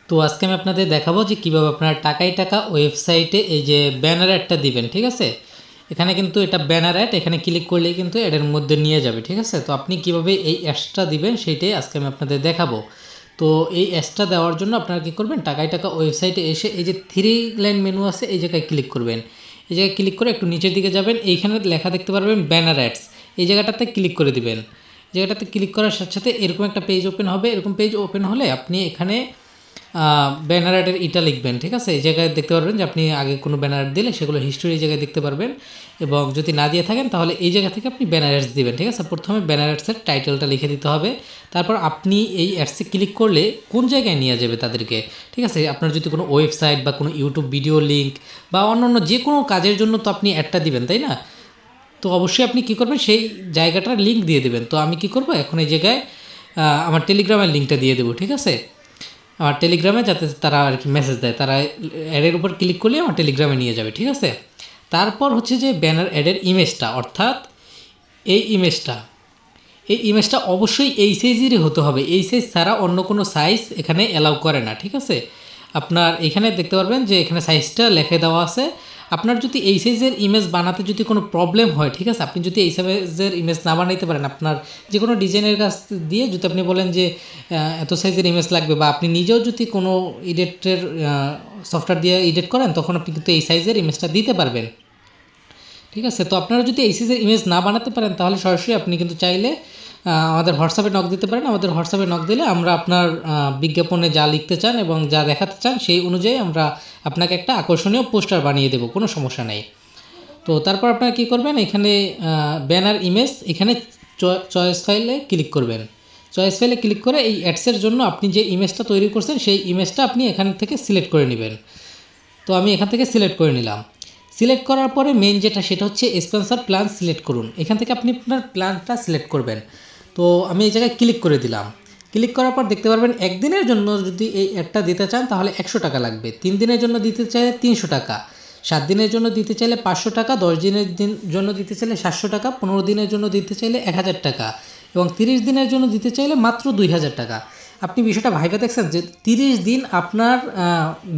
তো আজকে আমি আপনাদের দেখাবো যে কীভাবে আপনারা টাকায় টাকা ওয়েবসাইটে এই যে ব্যানার অ্যাডটা দিবেন। ঠিক আছে, এখানে কিন্তু এটা ব্যানার অ্যাড, এখানে ক্লিক করলেই কিন্তু অ্যাডের মধ্যে নিয়ে যাবে। ঠিক আছে, তো আপনি কিভাবে এই অ্যাডসটা দিবেন সেইটাই আজকে আমি আপনাদের দেখাবো। তো এই অ্যাডসটা দেওয়ার জন্য আপনারা কী করবেন, টাকায় টাকা ওয়েবসাইটে এসে এই যে 3 লাইন মেনু আছে এই জায়গায় ক্লিক করবেন। এই জায়গায় ক্লিক করে একটু নিচের দিকে যাবেন, এইখানে লেখা দেখতে পারবেন ব্যানার অ্যাডস, এই জায়গাটাতে ক্লিক করে দিবেন। জায়গাটাতে ক্লিক করার সাথে সাথে এরকম একটা পেজ ওপেন হবে। এরকম পেজ ওপেন হলে আপনি এখানে ব্যানার অ্যাডের ইটা লিখবেন। ঠিক আছে, এই জায়গায় দেখতে পারবেন যে আপনি আগে কোনো ব্যানার অ্যাড দিলে সেগুলো হিস্টোরি এই জায়গায় দেখতে পারবেন, এবং যদি না দিয়ে থাকেন তাহলে এই জায়গা থেকে আপনি ব্যানার অ্যাডস দিবেন। ঠিক আছে, প্রথমে ব্যানার অ্যাডসের টাইটেলটা লিখে দিতে হবে। তারপর আপনি এই অ্যাডসে ক্লিক করলে কোন জায়গায় নিয়ে যাবে তাদেরকে। ঠিক আছে, আপনার যদি কোনো ওয়েবসাইট বা কোনো ইউটিউব ভিডিও লিঙ্ক বা অন্যান্য যে কোনো কাজের জন্য তো আপনি অ্যাডটা দিবেন, তাই না? তো অবশ্যই আপনি কী করবেন, সেই জায়গাটার লিঙ্ক দিয়ে দেবেন। তো আমি কী করব, এখন এই জায়গায় আমার টেলিগ্রামের লিঙ্কটা দিয়ে দেবো। ঠিক আছে, আমার টেলিগ্রামে যাতে তারা আর কি মেসেজ দেয়, তারা অ্যাডের উপর ক্লিক করলে আমার টেলিগ্রামে নিয়ে যাবে। ঠিক আছে, তারপর হচ্ছে যে ব্যানার অ্যাডের ইমেজটা, অর্থাৎ এই ইমেজটা অবশ্যই এই সাইজেরই হতে হবে। এই সাইজ ছাড়া অন্য কোনো সাইজ এখানে অ্যালাউ করে না। ঠিক আছে, আপনার এখানে দেখতে পারবেন যে এখানে সাইজটা লিখে দেওয়া আছে। আপনার যদি এই সাইজের ইমেজ বানাতে যদি কোনো প্রবলেম হয়, ঠিক আছে, আপনি যদি এই সাইজের ইমেজ না বানাইতে পারেন, আপনার যে কোনো ডিজাইনের কাছ দিয়ে যদি আপনি বলেন যে এত সাইজের ইমেজ লাগবে, বা আপনি নিজেও যদি কোনো এডিটের সফটওয়্যার দিয়ে এডিট করেন, তখন আপনি কিন্তু এই সাইজের ইমেজটা দিতে পারবেন। ঠিক আছে, তো আপনারা যদি এই সাইজের ইমেজ না বানাতে পারেন তাহলে সরাসরি আপনি কিন্তু চাইলে আমাদের হোয়াটসঅ্যাপে নক দিতে পারেন। আমাদের হোয়াটসঅ্যাপে নক দিলে আমরা আপনার বিজ্ঞাপনে যা লিখতে চান এবং যা দেখাতে চান সেই অনুযায়ী আমরা আপনাকে একটা আকর্ষণীয় পোস্টার বানিয়ে দেবো, কোনো সমস্যা নেই। তো তারপর আপনারা কী করবেন, এখানে ব্যানার ইমেজ, এখানে চয়েস ফাইলে ক্লিক করবেন। চয়েস ফাইলে ক্লিক করে এই অ্যাডসের জন্য আপনি যে ইমেজটা তৈরি করছেন সেই ইমেজটা আপনি এখান থেকে সিলেক্ট করে নেবেন। তো আমি এখান থেকে সিলেক্ট করে নিলাম। সিলেক্ট করার পরে মেইন যেটা সেটা হচ্ছে স্পন্সর প্ল্যান সিলেক্ট করুন। এখান থেকে আপনি আপনার প্ল্যানটা সিলেক্ট করবেন। তো আমি এই জায়গায় ক্লিক করে দিলাম। ক্লিক করার পর দেখতে পারবেন একদিনের জন্য যদি এই অ্যাডটা দিতে চান তাহলে 100 টাকা লাগবে, 3 দিনের জন্য দিতে চাইলে 300 টাকা, 7 দিনের জন্য দিতে চাইলে 500 টাকা, 10 দিনের জন্য দিতে চাইলে 700 টাকা, 15 দিনের জন্য দিতে চাইলে 1000 টাকা, এবং 30 দিনের জন্য দিতে চাইলে মাত্র 2000 টাকা। আপনি বিষয়টা ভাইবা দেখছেন যে 30 দিন আপনার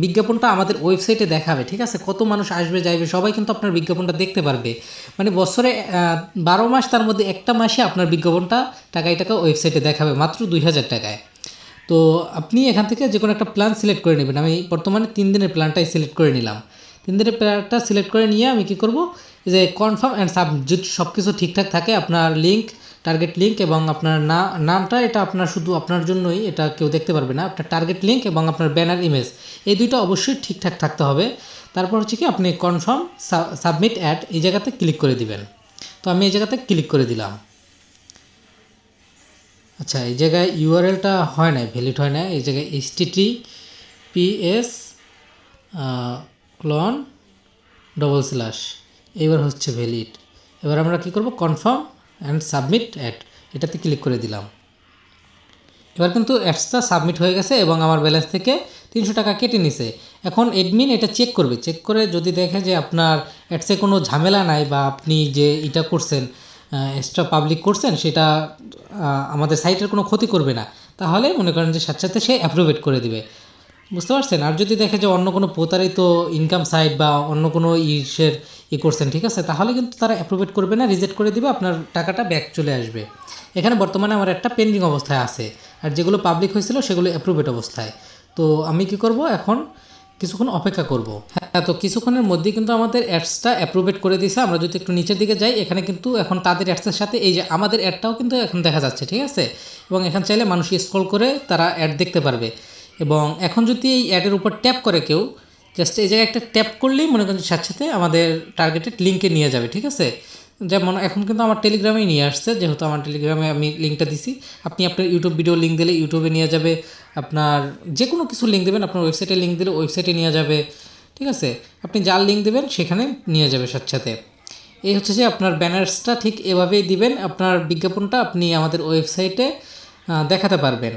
বিজ্ঞাপনটা আমাদের ওয়েবসাইটে দেখাবে। ঠিক আছে, কত মানুষ আসবে যাইবে সবাই কিন্তু আপনার বিজ্ঞাপনটা দেখতে পারবে। মানে বছরে 12 মাস, তার মধ্যে একটা মাসে আপনার বিজ্ঞাপনটা টাকায় টাকা ওয়েবসাইটে দেখাবে মাত্র 2000 টাকায়। তো আপনি এখান থেকে যে কোনো একটা প্ল্যান সিলেক্ট করে নেবেন। আমি বর্তমানে 3 দিনের প্ল্যানটাই সিলেক্ট করে নিলাম। 3 দিনের প্ল্যানটা সিলেক্ট করে নিয়ে আমি কী করব, যে কনফার্ম অ্যান্ড সাবমিট, যদি সব কিছু ঠিকঠাক থাকে, আপনার লিঙ্ক, টার্গেট লিঙ্ক এবং আপনার নামটা, এটা আপনার শুধু আপনার জন্যই, এটা কেউ দেখতে পারবে না। আপনার টার্গেট লিঙ্ক এবং আপনার ব্যানার ইমেজ, এই দুইটা অবশ্যই ঠিকঠাক থাকতে হবে। তারপর হচ্ছে কি, আপনি কনফার্ম সাবমিট অ্যাড এই জায়গাতে ক্লিক করে দিবেন। তো আমি এই জায়গাতে ক্লিক করে দিলাম। আচ্ছা, এই জায়গায় ইউআরএলটা হয় না, ভ্যালিড হয় না। এই জায়গায় https ক্লন / এবার হচ্ছে ভ্যালিড। এবার আমরা কী করব, কনফার্ম অ্যান্ড সাবমিট অ্যাড, এটাতে ক্লিক করে দিলাম। এবার কিন্তু অ্যাডসটা সাবমিট হয়ে গেছে এবং আমার ব্যালেন্স থেকে 300 টাকা কেটে নিছে। এখন অ্যাডমিন এটা চেক করবে, চেক করে যদি দেখে যে আপনার অ্যাডসে কোনো ঝামেলা নাই, বা আপনি যে এটা করছেন, এক্সট্রা পাবলিক করছেন, সেটা আমাদের সাইটের কোনো ক্ষতি করবে না, তাহলে মনে করেন যে সাথে সাথে সে অ্যাপ্রুভেট করে দিবে। বুঝতে পারছেন? আর যদি দেখে যে অন্য কোনো প্রতারিত ইনকাম সাইট বা অন্য কোনো করছেন, ঠিক আছে, তাহলে কিন্তু তারা অ্যাপ্রুভেট করবে না, রিজেক্ট করে দিবে, আপনার টাকাটা ব্যাক চলে আসবে। এখানে বর্তমানে আমার একটা পেন্ডিং অবস্থায় আছে, আর যেগুলো পাবলিক হয়েছিল সেগুলো অ্যাপ্রুভেড অবস্থায়। তো আমি কি করব, এখন কিছুক্ষণ অপেক্ষা করব। হ্যাঁ, তো কিছুক্ষণের মধ্যেই কিন্তু আমাদের অ্যাডসটা অ্যাপ্রুভেড করে দিয়েছে। আমরা যদি একটু নিচের দিকে যাই, এখানে কিন্তু এখন তাদের অ্যাডসের সাথে এই যে আমাদের অ্যাডটাও কিন্তু এখন দেখা যাচ্ছে। ঠিক আছে, এবং এখানে চাইলে মানুষ স্ক্রল করে তারা অ্যাড দেখতে পারবে। এবং এখন যদি এই অ্যাডের উপর ট্যাপ করে কেউ, জাস্ট এই জায়গায় একটা ট্যাপ করলেই মনে করেন সাথে সাথে আমাদের টার্গেটেড লিঙ্কে নিয়ে যাবে। ঠিক আছে, যেমন এখন কিন্তু আমার টেলিগ্রামেই নিয়ে আসছে, যেহেতু আমার টেলিগ্রামে আমি লিঙ্কটা দিছি। আপনি আপনার ইউটিউব ভিডিও লিঙ্ক দিলে ইউটিউবে নিয়ে যাবে, আপনার যে কোনো কিছু লিঙ্ক দেবেন, আপনার ওয়েবসাইটে লিঙ্ক দিলে ওয়েবসাইটে নিয়ে যাবে। ঠিক আছে, আপনি যার লিঙ্ক দেবেন সেখানে নিয়ে যাবে সাথে সাথে। এই হচ্ছে যে আপনার ব্যানার্সটা ঠিক এভাবেই দিবেন, আপনার বিজ্ঞাপনটা আপনি আমাদের ওয়েবসাইটে দেখাতে পারবেন।